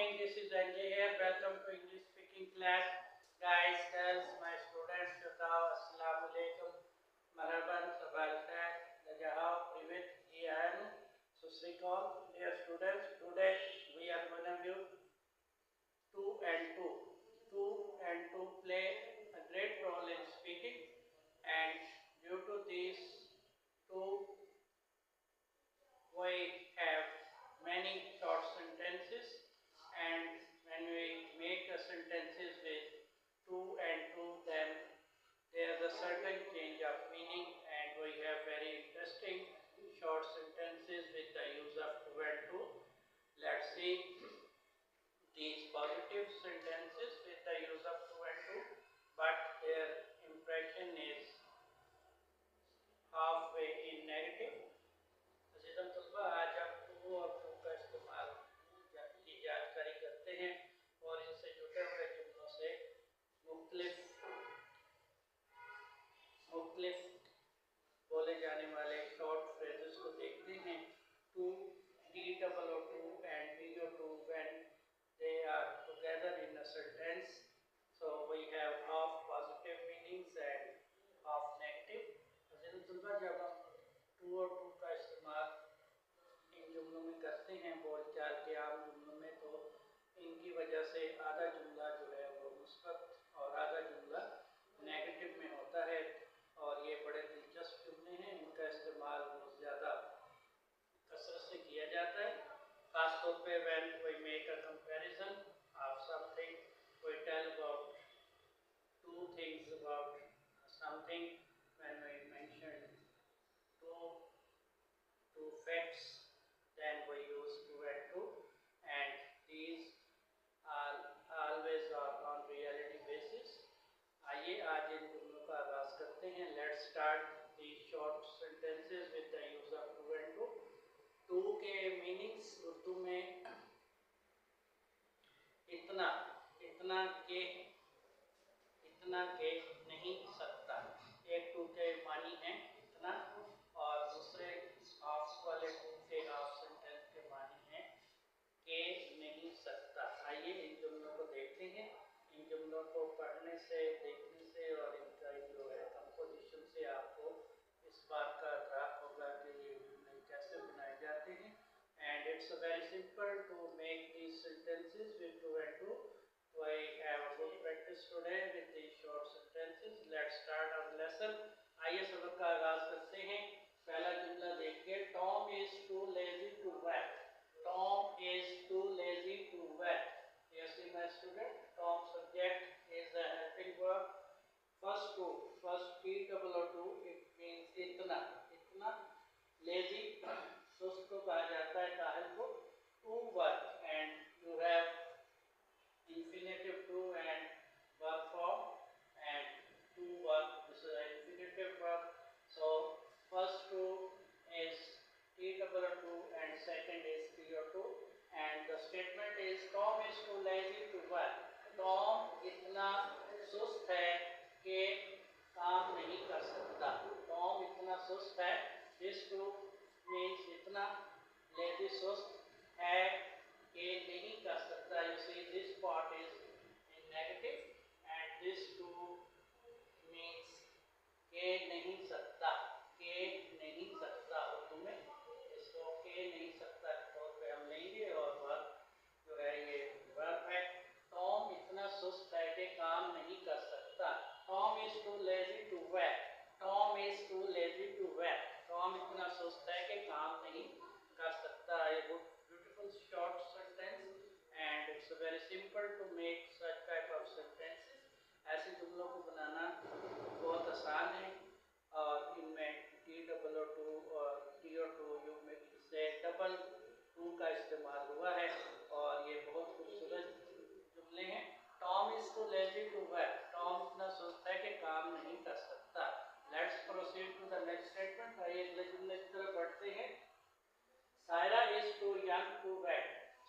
morning, this is Anjay here. Welcome to English speaking class. Guys, girls, my students, Shutao, Assalamu alaikum, Marhaban, Sabal Khair, Dajahao, Privet, Jianu, Susrikal. Dear students, today we are going to do 2 and 2. 2 and 2 play a great role in speaking, and due to these two, we have many short sentences, and when we make a sentences with 2 and 2, then there is a certain change of meaning, and we have very interesting short sentences with the use of 2 and 2. Let's see these positive sentences with the use of 2 and 2, but their impression is halfway in negative. अजीज़म तलबा, आज हम to और to का इस्तेमाल की जानकारी करते हैं और इनसे जुड़े हुए जुमलों से मुख्तलिफ बोले जाने वाले शॉर्ट फ्रेजेस को देखते हैं. Too, T-O-O-2 and P-O-2 when they are together in a sentence, so we have half positive meanings and half negative. अजीज़म तलबा, जब हम टू और टू का इस्तेमाल इन जुमलों में करते हैं बोलचाल के आम जुमलों में, तो इनकी वजह से आधा जुमला जो है वो मुस्बत और आधा जुमला नेगेटिव में होता है, और ये बड़े दिलचस्प जुमले हैं. इनका इस्तेमाल बहुत ज़्यादा कसरत से किया जाता है, ख़ासतौर पे when we make a comparison of something, we tell about two things about something, when we mention two facts, then we use 2 and 2, and these are always are on reality basis. आइए आज इन जुमलों का आगाज करते हैं. Let's start these short sentences with the use of 2 and 2. 2 के meanings Urdu में इतना के नहीं सकता. एक 2 के मानी है इतना, और दूसरे हाफ वाले 2 के हाफ सेंटेंस के मानी है के नहीं सकता. आइए इन जुमलों को देखते हैं. इन जुमलों को पढ़ने से, देखने से और इनका जो है कंपोजिशन से आपको इस बात का इदराक होगा कि ये जुमले कैसे बनाए जाते हैं. And it's very simple to make these sentences with 2 and 2. We have a good practice today with these short sentences. Let's start our lesson. आइए सबक का आगाज करते हैं. पहला जुमला देखिए. Tom is too lazy to work. Tom is too lazy to work. Yes, my student. Tom subject is a helping verb. First T-O-O-2, it means इतना. Lazy सुस्त को कहा जाता है, काहिल को. To work, and you have infinitive to and verb form, and to work, this is an infinitive verb. So first two is T-O-O-2 and second is P-O-2, and the statement is Tom is too lazy to work. Tom इतना सुस्त है कि काम नहीं कर सकता. Tom इतना सुस्त है. This two means इतना, lazy सुस्त है कि नहीं कर सकता. You see this part is in negative, and this two means के नहीं सकता. उर्दू में इसको के नहीं सकता के तौर पे हम लेंगे, और वर्ब जो है ये वर्ब है. टॉम इतना सुस्त है कि काम नहीं कर सकता. Tom is too lazy to work. Tom is too lazy to work. Tom इतना सुस्त है कि काम नहीं कर सकता. ये beautiful short sentence, and it's very simple to make such type of sentences. ऐसे जुमलों को बनाना बहुत आसान है, और इनमें T-O-O-2 और T-O-2 युग में से डबल 2 का इस्तेमाल हुआ है, और ये बहुत खूबसूरत जुमले हैं. Tom is too lazy to work. Tom इतना सुस्त है कि काम नहीं कर सकता. Let's proceed to the next statement. आइए अगले जुमले की तरफ बढ़ते हैं. Saira is too young to wed.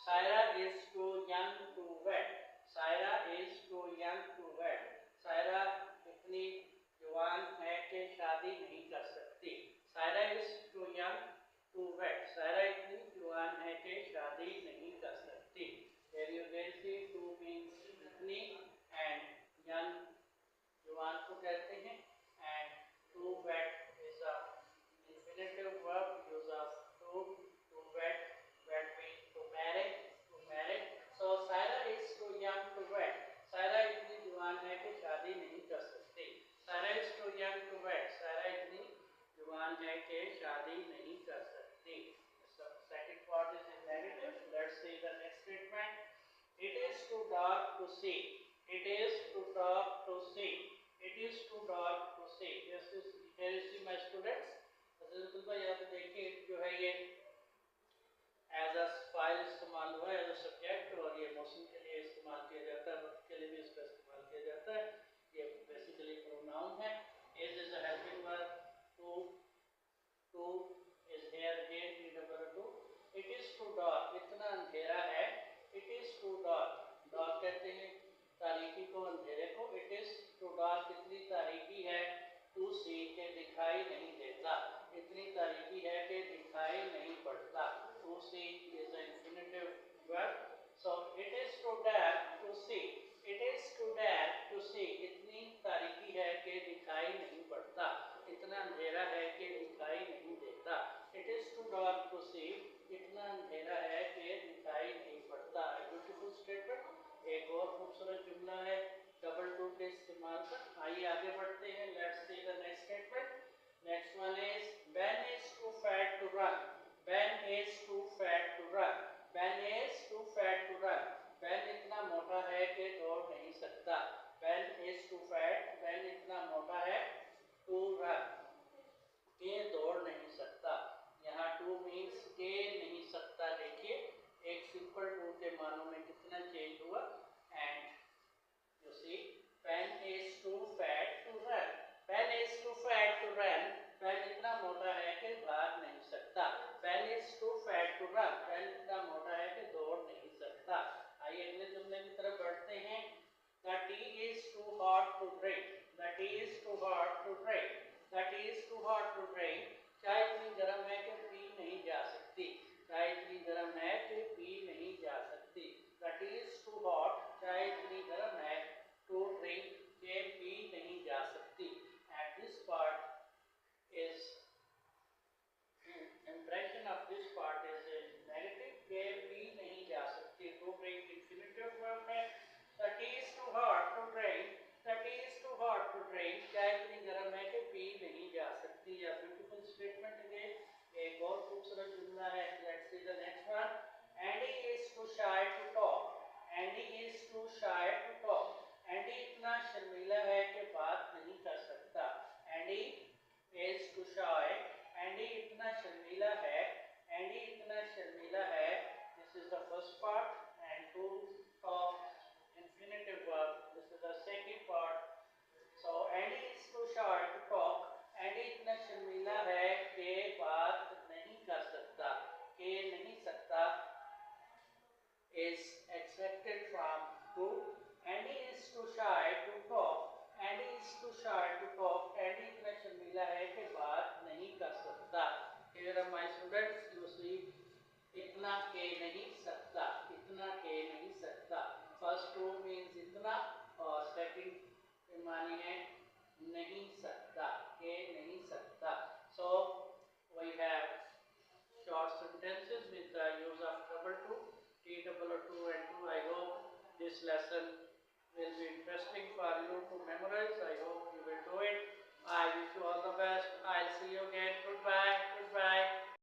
Saira is too young to wed. Saira is too young to wed. Saira इतनी जवान है कि शादी नहीं कर सकती. Saira is too young to wed. Saira इतनी जवान है कि शादी नहीं कर सकती. There you dark to see. It is too dark to see. It is too dark to see. Yes, here you see my students. बिल्कुल भाई यहाँ पे देखिए जो है ये एज अ फाइल इस्तेमाल हुआ है एज अ सब्जेक्ट, और ये मौसम के लिए इस्तेमाल किया जाता है, वक्त के लिए भी इसका इस्तेमाल किया जाता है। ये बेसिकली प्रोनाउन है। Is a helping verb, too is here again T double two. It is too dark, इतना अंधेरा है। It is too dark, dark कहते हैं तारीकी को, अंधेरे को। इट इज टू डार्क, इतनी तारीकी है, टू सी के दिखाई नहीं देता, इतनी तारीकी है कि दिखाई नहीं पड़ता। To see is an infinitive verb. So it is too dark to see. It is too dark to see. इतनी तारीकी है कि दिखाई नहीं पड़ता, इतना अंधेरा है कि दिखाई नहीं देता। It is too dark to see. इतना अंधेरा है कि दिखाई नहीं पड़ता। Beautiful statement. एक और खूबसूरत जुमला है डबल टू के इस्तेमाल पर। आइए आगे बढ़ते हैं। Let's see the next statement. Next one is Ben is too fat to run. Ben is too fat to run. Ben is too fat to run. Ben इतना मोटा है कि दौड़ नहीं सकता। Ben is too fat. Ben इतना मोटा है to run, के दौड़ नहीं सकता। यहाँ to means के नहीं सकता। देखिए एक सिंपल to के मानों में कितना चेंज हुआ। And you see Ben is too fat to run. Ben is too fat to run. Ben इतना मोटा है कि भाग नहीं सकता। Ben is too fat to run. Ben इतना मोटा है कि दौड़ नहीं सकता। आइए अगले जुमले की तरफ बढ़ते हैं। The tea is too hot to drink. The tea is too hot to drink. The tea is too hot to drink. चाय इतनी गर्म है कि पी नहीं जा सकती। चाय इतनी गर्म है कि पी नहीं जा सकती। The tea is too hot. चाय इतनी गर्म है to drink, के पी नहीं जा सकती। And this part is impression of this part is negative, के पी नहीं जा सकती। to drink infinitive verb है। The tea is too hot to drink. The tea is too hot to drink. चाय इतनी गर्म है कि पी नहीं जा सकती। या ब्यूटीफुल स्टेटमेंट है। एक और खूबसूरत जुमला है। Let's see the next one. Andy is too shy to talk. Andy is too shy to talk. Andy इतना शर्मीला है कि बात नहीं कर सकता। Andy is too shy. Andy इतना शर्मीला है। Andy इतना शर्मीला है। This is the first part. And to talk, infinitive verb. This is the second part. So Andy is too shy to talk. Andy इतना शर्मीला है कि बात नहीं कर सकता। के नहीं सकता is extracted from to. Andy is too shy to talk. Andy is too shy to talk. Andy इतना शर्मीला है कि बात नहीं कर सकता। Here are my students. You see, इतना के नहीं सकता, इतना के नहीं सकता। First two means इतना, और second के मानी है नहीं सकता, के नहीं सकता। So we have short sentences with the use of double two, T double two and two. I hope this lesson will be interesting for you to memorize.